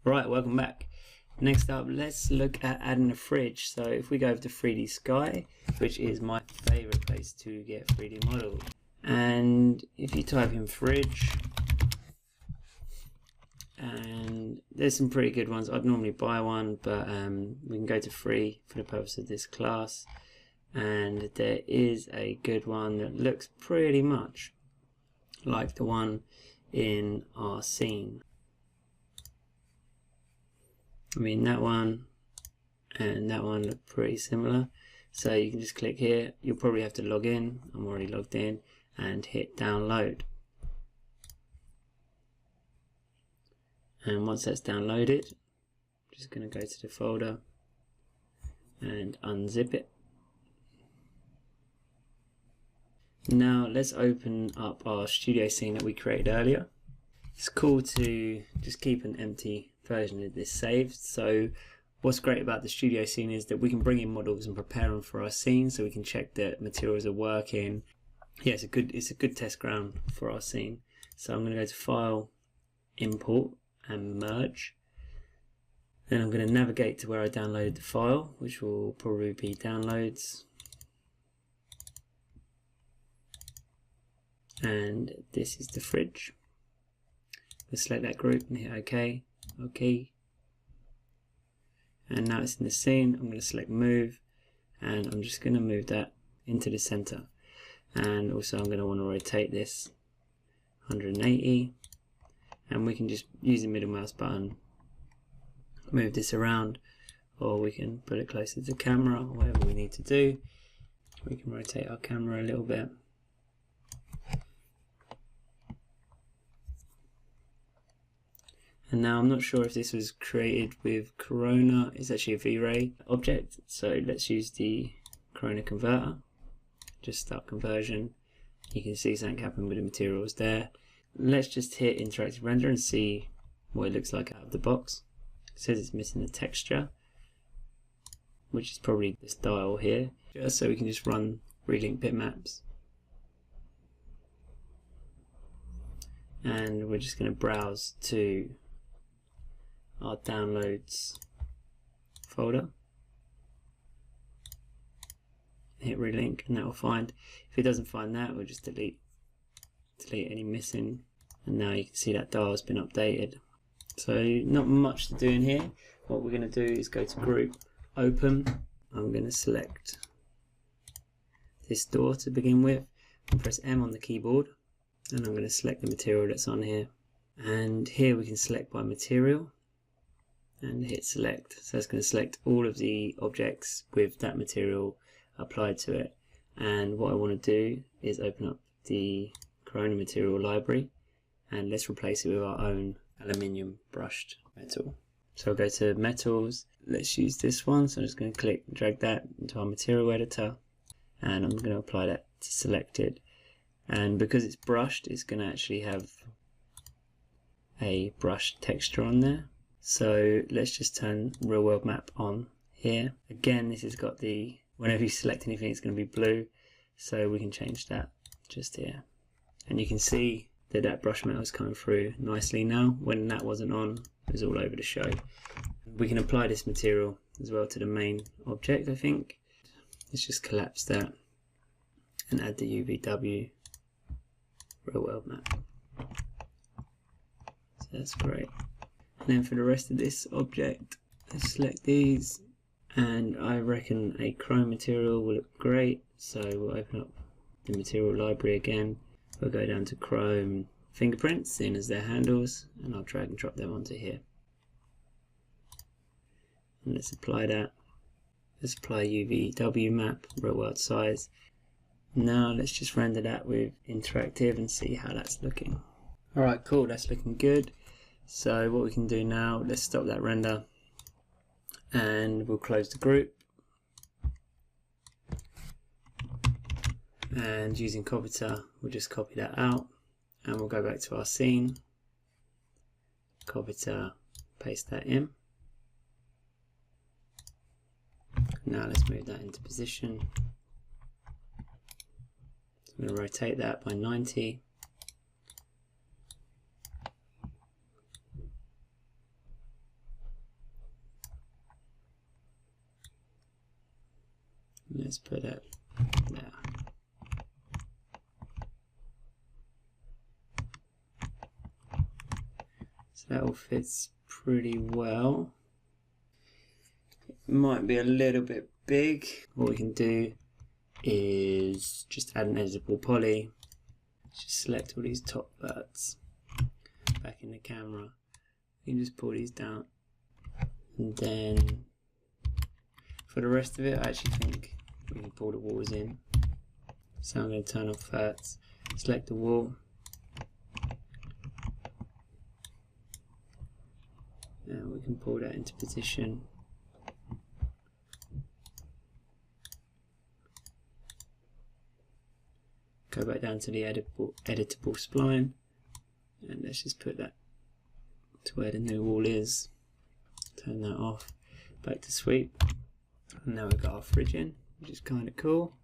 Alright, welcome back. Next up, let's look at adding a fridge. So if we go over to 3D Sky, which is my favorite place to get 3D models, and if you type in fridge, and there's some pretty good ones. I'd normally buy one, but we can go to free for the purpose of this class, and there is a good one that looks pretty much like the one in our scene. I mean, that one and that one look pretty similar, so you can just click here. You'll probably have to log in. I'm already logged in, and hit download. And once that's downloaded, I'm just going to go to the folder and unzip it. Now let's open up our studio scene that we created earlier. It's cool to just keep an empty version of this saved. So what's great about the studio scene is that we can bring in models and prepare them for our scene, so we can check that materials are working. Yeah, it's a good test ground for our scene. So I'm going to go to File, Import and Merge. Then I'm going to navigate to where I downloaded the file, which will probably be Downloads. And this is the fridge. Let's select that group and hit OK. OK. And now it's in the scene. I'm going to select Move, and I'm just going to move that into the center. And also I'm going to want to rotate this 180, and we can just use the middle mouse button, move this around, or we can put it closer to the camera, or whatever we need to do. We can rotate our camera a little bit. And now I'm not sure if this was created with Corona. It's actually a V-Ray object, so let's use the Corona converter. Just start conversion. You can see something happen with the materials there. Let's just hit interactive render and see what it looks like out of the box. It says it's missing the texture, which is probably this dial here. Just so we can just run relink bitmaps. And we're just going to browse to our downloads folder, hit relink, and that will find. If it doesn't find that, we'll just delete any missing, and now you can see that dial has been updated. So not much to do in here. What we're going to do is go to Group, Open. I'm going to select this door to begin with, and press M on the keyboard, and I'm going to select the material that's on here, and here we can select by material and hit select. So it's going to select all of the objects with that material applied to it. And what I want to do is open up the Corona material library, and let's replace it with our own aluminium brushed metal. So I'll go to metals. Let's use this one. So I'm just going to click and drag that into our material editor, and I'm going to apply that to selected. And because it's brushed, it's going to actually have a brushed texture on there. So let's just turn real world map on here. Again, this has got the, whenever you select anything, it's going to be blue. So we can change that just here. And you can see that that brush metal is coming through nicely now. When that wasn't on, it was all over the show. We can apply this material as well to the main object, I think. Let's just collapse that and add the UVW real world map. So that's great. And then for the rest of this object, let's select these, and I reckon a chrome material will look great. So we'll open up the material library again. We'll go down to chrome fingerprints, seeing as they're handles, and I'll drag and drop them onto here. And let's apply that. Let's apply UVW map, real world size. Now let's just render that with interactive and see how that's looking. Alright, cool, that's looking good. So what we can do now, let's stop that render, and we'll close the group. And using Copyta, we'll just copy that out, and we'll go back to our scene. Copyta, paste that in. Now let's move that into position. So I'm going to rotate that by 90. Let's put that there. So that all fits pretty well. It might be a little bit big. What we can do is just add an editable poly. Just select all these top parts back in the camera. You can just pull these down, and then for the rest of it, I actually think we can pull the walls in. So I'm going to turn off that, select the wall, and we can pull that into position. Go back down to the editable spline, and let's just put that to where the new wall is. Turn that off, back to sweep, and now we've got our fridge in, which is kind of cool.